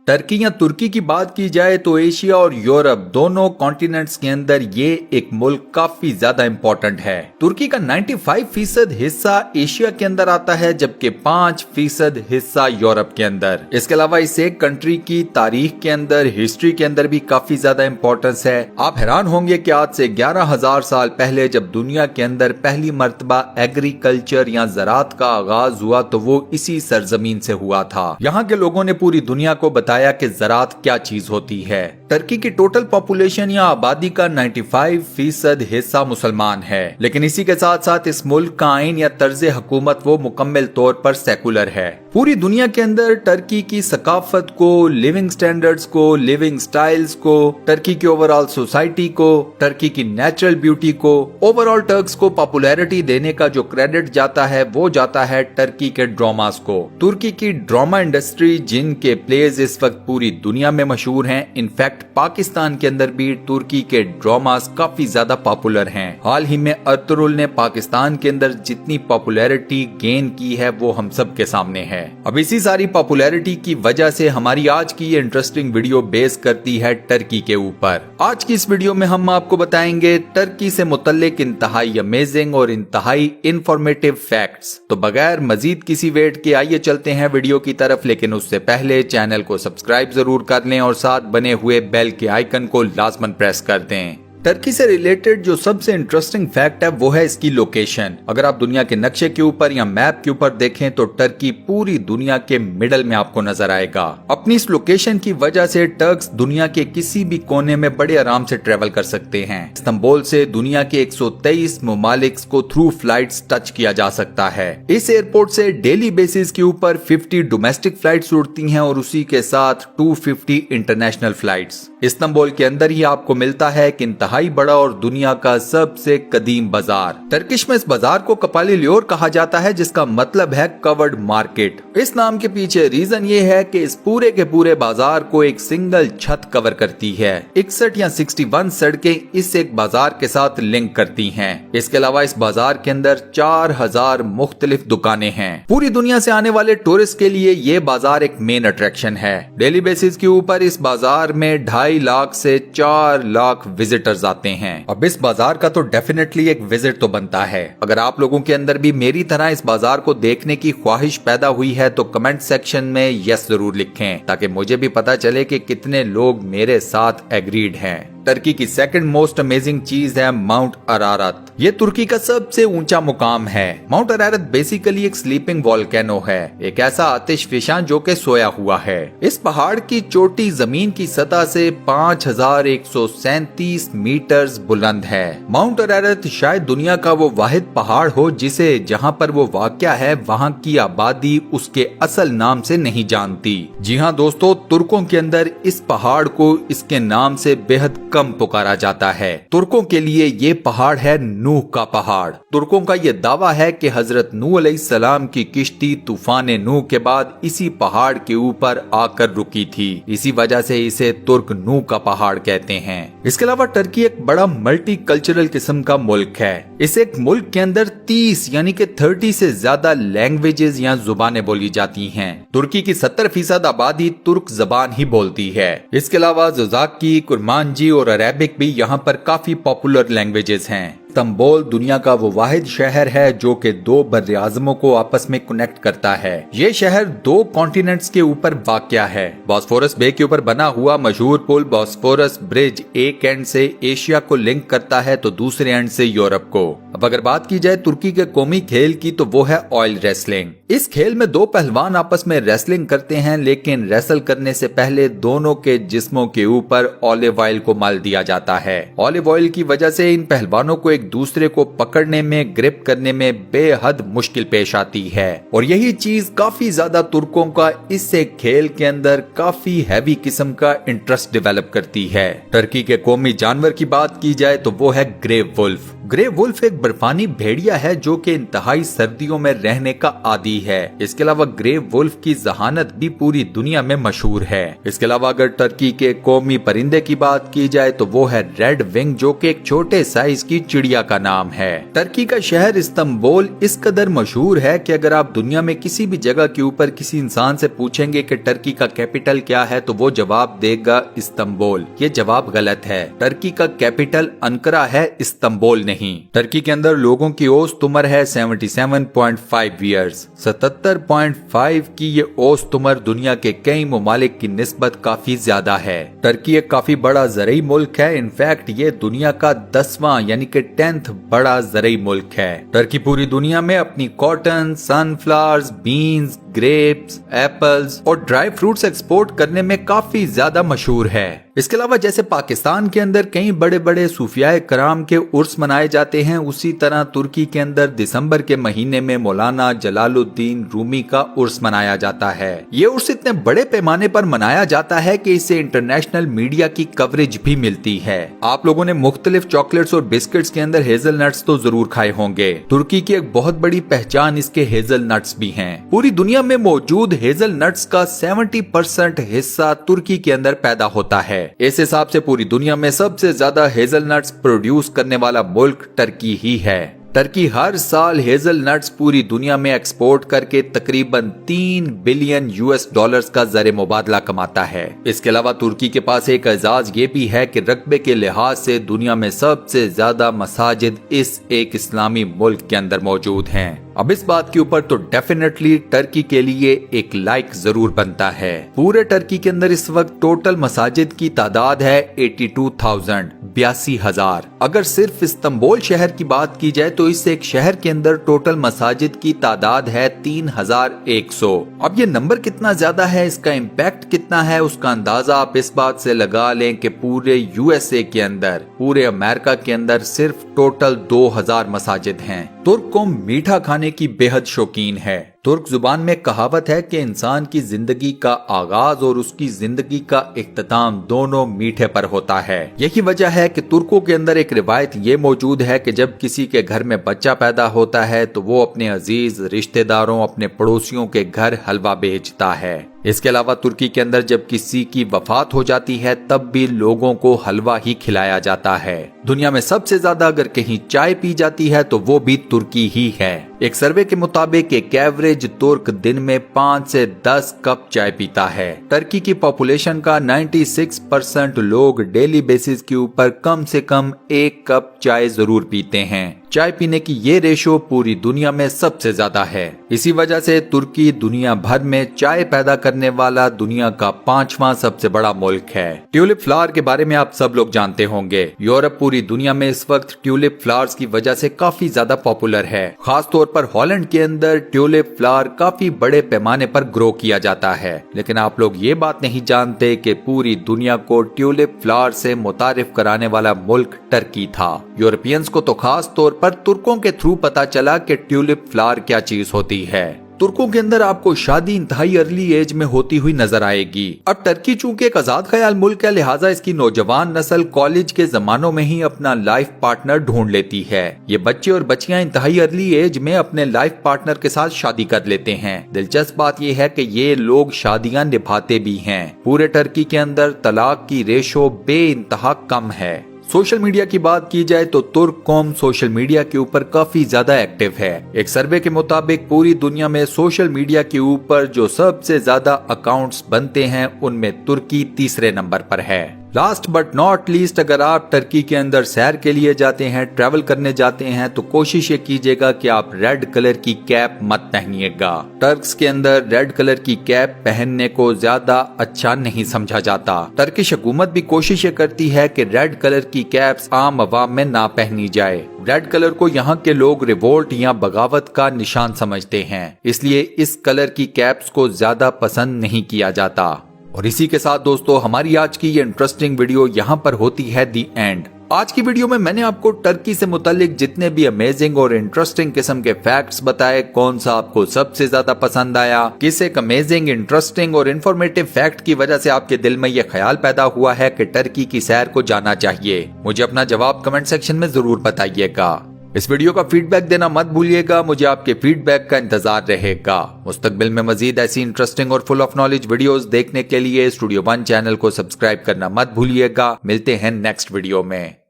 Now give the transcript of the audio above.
Turkey या तुर्की की बात की जाए तो एशिया और यूरोप दोनों कॉन्टिनेंट्स के अंदर ये एक मुल्क काफी ज्यादा इम्पोर्टेंट है। तुर्की का 95% हिस्सा एशिया के अंदर आता है, जबकि 5% हिस्सा यूरोप के अंदर। इसके अलावा इस एक कंट्री की तारीख के अंदर, हिस्ट्री के अंदर भी काफी ज्यादा इम्पोर्टेंस है। आप हैरान होंगे कि आज से 11,000 साल पहले जब दुनिया के अंदर पहली मर्तबा एग्रीकल्चर या ज़राअत का आगाज हुआ तो वो इसी सरजमीन से हुआ था। यहाँ के लोगों ने पूरी दुनिया को बताया कि ज़राअत क्या चीज होती है। टर्की की टोटल पॉपुलेशन या आबादी का 95% हिस्सा मुसलमान है, लेकिन इसी के साथ साथ इस मुल्क का आइन या तर्ज हुकूमत वो मुकम्मल तौर पर सेकुलर है। पूरी दुनिया के अंदर टर्की की सकाफत को, लिविंग स्टैंडर्ड्स को, लिविंग स्टाइल्स को, टर्की की ओवरऑल सोसाइटी को, टर्की की नेचुरल ब्यूटी को, ओवरऑल टर्क्स को पॉपुलैरिटी देने का जो क्रेडिट जाता है वो जाता है टर्की के ड्रामास को। तुर्की की ड्रामा इंडस्ट्री जिनके प्लेज इस वक्त पूरी दुनिया में मशहूर हैं। इनफैक्ट पाकिस्तान के अंदर भी तुर्की के ड्रामास काफी ज्यादा पॉपुलर हैं। हाल ही में अर्तुगरुल ने पाकिस्तान के अंदर जितनी पॉपुलैरिटी गेन की है वो हम सब के सामने है। अब इसी सारी पॉपुलैरिटी की वजह से हमारी आज की ये इंटरेस्टिंग वीडियो बेस करती है टर्की के ऊपर। आज की इस वीडियो में हम आपको बताएंगे टर्की से मुतल्लिक इंतहाई अमेजिंग और इंतहाई इंफॉर्मेटिव फैक्ट्स। तो बगैर मजीद किसी वेट के आइए चलते हैं वीडियो की तरफ, लेकिन उससे पहले चैनल को सब्सक्राइब जरूर कर लें और साथ बने हुए बेल के आइकन को लाजमन प्रेस कर दें। टर्की से रिलेटेड जो सबसे इंटरेस्टिंग फैक्ट है वो है इसकी लोकेशन। अगर आप दुनिया के नक्शे के ऊपर या मैप के ऊपर देखें तो टर्की पूरी दुनिया के मिडल में आपको नजर आएगा। अपनी इस लोकेशन की वजह से टर्क्स दुनिया के किसी भी कोने में बड़े आराम से ट्रेवल कर सकते हैं। इस्तांबुल से दुनिया के 123 ममालिक को थ्रू फ्लाइट्स टच किया जा सकता है। इस एयरपोर्ट से डेली बेसिस के ऊपर 50 डोमेस्टिक फ्लाइट्स उड़ती हैं और उसी के साथ 250 इंटरनेशनल फ्लाइट्स। इस्तांबुल के अंदर ही आपको मिलता है कि इंतहाई बड़ा और दुनिया का सबसे कदीम बाजार। टर्किश में इस बाजार को कपालीलियोर कहा जाता है, जिसका मतलब है कवर्ड मार्केट। इस नाम के पीछे रीजन ये है कि इस पूरे के पूरे बाजार को एक सिंगल छत कवर करती है। 61 या 61 सड़कें इस एक बाजार के साथ लिंक करती हैं। इसके अलावा इस बाजार के अंदर 4000 मुख्तलिफ दुकानें हैं। पूरी दुनिया से आने वाले टूरिस्ट के लिए ये बाजार एक मेन अट्रैक्शन है। डेली बेसिस के ऊपर इस बाजार में 2.5 लाख से 4 लाख विजिटर्स आते हैं। अब इस बाजार का तो डेफिनेटली एक विजिट तो बनता है। अगर आप लोगों के अंदर भी मेरी तरह इस बाजार को देखने की ख्वाहिश पैदा हुई है तो कमेंट सेक्शन में यस जरूर लिखें, ताकि मुझे भी पता चले कि कितने लोग मेरे साथ एग्रीड हैं। टर्की की सेकंड मोस्ट अमेजिंग चीज है माउंट अरारत। ये तुर्की का सबसे ऊंचा मुकाम है। माउंट अरारत बेसिकली एक स्लीपिंग वोल्केनो है, एक ऐसा आतिशफिशां जो के सोया हुआ है। इस पहाड़ की चोटी जमीन की सतह से 5137 मीटर बुलंद है। माउंट अरारत शायद दुनिया का वो वाहिद पहाड़ हो जिसे जहाँ पर वो वाक़या है वहाँ की आबादी उसके असल नाम से नहीं जानती। जी हाँ दोस्तों, तुर्कों के अंदर इस पहाड़ को इसके नाम से बेहद कम पुकारा जाता है। तुर्कों के लिए ये पहाड़ है नूह का पहाड़। तुर्कों का ये दावा है कि हजरत नूह अलैहिस्सलाम की किश्ती तूफान नूह के बाद इसी पहाड़ के ऊपर आकर रुकी थी। इसी वजह से इसे तुर्क नूह का पहाड़ कहते हैं। इसके अलावा टर्की एक बड़ा मल्टी कल्चरल किस्म का मुल्क है। इस एक मुल्क के अंदर 30 यानी कि 30 से ज्यादा लैंग्वेजेस या जुबानें बोली जाती हैं। तुर्की की 70% आबादी तुर्क जबान ही बोलती है। इसके अलावा ज़ोज़ाकी, कुर्मानजी और अरेबिक भी यहाँ पर काफी पॉपुलर लैंग्वेजेस हैं। इस्तांबुल दुनिया का वो वाहिद शहर है जो कि 2 बर्र-ए-आज़मों को आपस में कनेक्ट करता है। ये शहर 2 कॉन्टिनेंट्स के ऊपर वाक़या है। बॉस्फोरस बे के ऊपर बना हुआ मशहूर पुल बॉस्फोरस ब्रिज एक एंड से एशिया को लिंक करता है तो दूसरे एंड से यूरोप को। अब अगर बात की जाए तुर्की के कौमी खेल की तो वो है ऑयल रेसलिंग। इस खेल में 2 पहलवान आपस में रेसलिंग करते हैं, लेकिन रेसल करने से पहले दोनों के जिस्मों के ऊपर ऑलिव ऑयल को मल दिया जाता है। ऑलिव ऑयल की वजह से इन पहलवानों को एक दूसरे को पकड़ने में, ग्रिप करने में बेहद मुश्किल पेश आती है। और यही चीज काफी ज्यादा तुर्कों का इस खेल के अंदर काफी हैवी किस्म का इंटरेस्ट डेवलप करती है। टर्की के कौमी जानवर की बात की जाए तो वो है ग्रे वुल्फ। ग्रे वुल्फ एक बर्फानी भेड़िया है जो कि इंतहाई सर्दियों में रहने का आदी है। इसके अलावा ग्रे वुल्फ की जहानत भी पूरी दुनिया में मशहूर है। इसके अलावा अगर टर्की के कौमी परिंदे की बात की जाए तो वो है रेड विंग, जो कि एक छोटे साइज की चिड़िया एंटाकिया का नाम है। टर्की का शहर इस्तांबुल इस कदर मशहूर है कि अगर आप दुनिया में किसी भी जगह के ऊपर किसी इंसान से पूछेंगे कि टर्की का कैपिटल क्या है तो वो जवाब देगा इस्तांबुल। ये जवाब गलत है। टर्की का कैपिटल अंकारा है, इस्तांबुल नहीं। टर्की के अंदर लोगों की औसत उम्र है 77.5 ईयर्स। 77.5 की ये औसत उम्र दुनिया के कई ममालिक की निस्बत काफी ज्यादा है। टर्की एक काफी बड़ा ज़रई मुल्क है। इनफैक्ट ये दुनिया का 10वां यानी कि 10th बड़ा ज़रई मुल्क है। टर्की पूरी दुनिया में अपनी cotton, sunflowers, beans, grapes, apples और ड्राई फ्रूट्स एक्सपोर्ट करने में काफी ज्यादा मशहूर है। इसके अलावा जैसे पाकिस्तान के अंदर कई बड़े बड़े सूफियाए कराम के उर्स मनाए जाते हैं, उसी तरह तुर्की के अंदर दिसंबर के महीने में मौलाना जलालुद्दीन रूमी का उर्स मनाया जाता है। ये उर्स इतने बड़े पैमाने पर मनाया जाता है कि इसे इंटरनेशनल मीडिया की कवरेज भी मिलती है। आप लोगों ने मुख्तलिफ चॉकलेट्स और बिस्किट्स के अंदर हेजल नट्स तो जरूर खाए होंगे। तुर्की की एक बहुत बड़ी पहचान इसके हेजल नट्स भी हैं। पूरी दुनिया में मौजूद हेजल नट्स का 70% हिस्सा तुर्की के अंदर पैदा होता है। इस हिसाब से पूरी दुनिया में सबसे ज्यादा हेजल नट्स प्रोड्यूस करने वाला मुल्क टर्की ही है। टर्की हर साल हेजल नट्स पूरी दुनिया में एक्सपोर्ट करके तकरीबन 3 बिलियन US डॉलर्स का ज़र मुबादला कमाता है। इसके अलावा तुर्की के पास एक एजाज ये भी है कि रकबे के लिहाज से दुनिया में सबसे ज्यादा मसाजिद इस एक इस्लामी मुल्क के अंदर मौजूद हैं। अब इस बात के ऊपर तो डेफिनेटली टर्की के लिए एक लाइक जरूर बनता है। पूरे टर्की के अंदर इस वक्त टोटल मसाजिद की तादाद है 82,000। अगर सिर्फ इस्तांबुल शहर की बात की जाए तो इस एक शहर के अंदर टोटल मसाजिद की तादाद है 3,100। अब ये नंबर कितना ज्यादा है, इसका इम्पैक्ट कितना है, उसका अंदाजा आप इस बात से लगा लें कि पूरे USA के अंदर, पूरे अमेरिका के अंदर सिर्फ टोटल 2,000 मसाजिद हैं। तुर्क कौम मीठा खाने की बेहद शौकीन है। तुर्क जुबान में कहावत है कि इंसान की जिंदगी का आगाज और उसकी जिंदगी का इख्तिताम दोनों मीठे पर होता है। यही वजह है कि तुर्कों के अंदर एक रिवायत ये मौजूद है कि जब किसी के घर में बच्चा पैदा होता है तो वो अपने अजीज रिश्तेदारों, अपने पड़ोसियों के घर हलवा भेजता है। इसके अलावा तुर्की के अंदर जब किसी की वफात हो जाती है तब भी लोगों को हलवा ही खिलाया जाता है। दुनिया में सबसे ज्यादा अगर कहीं चाय पी जाती है तो वो भी तुर्की ही है। एक सर्वे के मुताबिक एक एवरेज तुर्क दिन में 5 से 10 कप चाय पीता है। टर्की की पॉपुलेशन का 96% लोग डेली बेसिस के ऊपर कम से कम 1 कप चाय जरूर पीते हैं। चाय पीने की ये रेशो पूरी दुनिया में सबसे ज्यादा है। इसी वजह से तुर्की दुनिया भर में चाय पैदा करने वाला दुनिया का 5वां सबसे बड़ा मुल्क है। ट्यूलिप फ्लावर के बारे में आप सब लोग जानते होंगे। यूरोप पूरी दुनिया में इस वक्त ट्यूलिप फ्लावर्स की वजह से काफी ज्यादा पॉपुलर है। खास तौर पर हॉलैंड के अंदर ट्यूलिप फ्लावर काफी बड़े पैमाने पर ग्रो किया जाता है। लेकिन आप लोग ये बात नहीं जानते कि पूरी दुनिया को ट्यूलिप फ्लावर से मुतारिफ कराने वाला मुल्क टर्की था। यूरोपियंस को तो खास तौर पर तुर्कों के थ्रू पता चला कि ट्यूलिप फ्लावर क्या चीज होती है। तुर्कों के अंदर आपको शादी इंतहाई अर्ली एज में होती हुई नजर आएगी। अब टर्की चूंकि एक आजाद ख्याल मुल्क है, लिहाजा इसकी नौजवान नस्ल कॉलेज के जमानों में ही अपना लाइफ पार्टनर ढूंढ लेती है। ये बच्चे और बच्चियां इंतहाई अर्ली एज में अपने लाइफ पार्टनर के साथ शादी कर लेते हैं। दिलचस्प बात यह है कि ये लोग शादियां निभाते भी हैं। पूरे टर्की के अंदर तलाक की रेशो बेइंतहा कम है। सोशल मीडिया की बात की जाए तो तुर्क कौम सोशल मीडिया के ऊपर काफी ज्यादा एक्टिव है। एक सर्वे के मुताबिक पूरी दुनिया में सोशल मीडिया के ऊपर जो सबसे ज्यादा अकाउंट्स बनते हैं उनमें तुर्की तीसरे नंबर पर है। लास्ट बट नॉट लीस्ट, अगर आप टर्की के अंदर सैर के लिए जाते हैं, ट्रैवल करने जाते हैं, तो कोशिश ये कीजिएगा कि आप रेड कलर की कैप मत पहनिएगा। टर्क्स के अंदर रेड कलर की कैप पहनने को ज्यादा अच्छा नहीं समझा जाता। टर्किश हुकूमत भी कोशिश ये करती है कि रेड कलर की कैप्स आम आवाम में ना पहनी जाए। रेड कलर को यहाँ के लोग रिवोल्ट या बगावत का निशान समझते हैं, इसलिए इस कलर की कैप्स को ज्यादा पसंद नहीं किया जाता। और इसी के साथ दोस्तों हमारी आज की ये इंटरेस्टिंग वीडियो यहाँ पर होती है दी एंड। आज की वीडियो में मैंने आपको टर्की से मुतालिक जितने भी अमेजिंग और इंटरेस्टिंग किस्म के फैक्ट्स बताए, कौन सा आपको सबसे ज्यादा पसंद आया, किस एक अमेजिंग, इंटरेस्टिंग और इन्फॉर्मेटिव फैक्ट की वजह से आपके दिल में ये ख्याल पैदा हुआ है कि टर्की की सैर को जाना चाहिए, मुझे अपना जवाब कमेंट सेक्शन में जरूर बताइएगा। इस वीडियो का फीडबैक देना मत भूलिएगा, मुझे आपके फीडबैक का इंतजार रहेगा। मुस्तकबिल में मजीद ऐसी इंटरेस्टिंग और फुल ऑफ नॉलेज वीडियोस देखने के लिए स्टूडियो 1 चैनल को सब्सक्राइब करना मत भूलिएगा। मिलते हैं नेक्स्ट वीडियो में।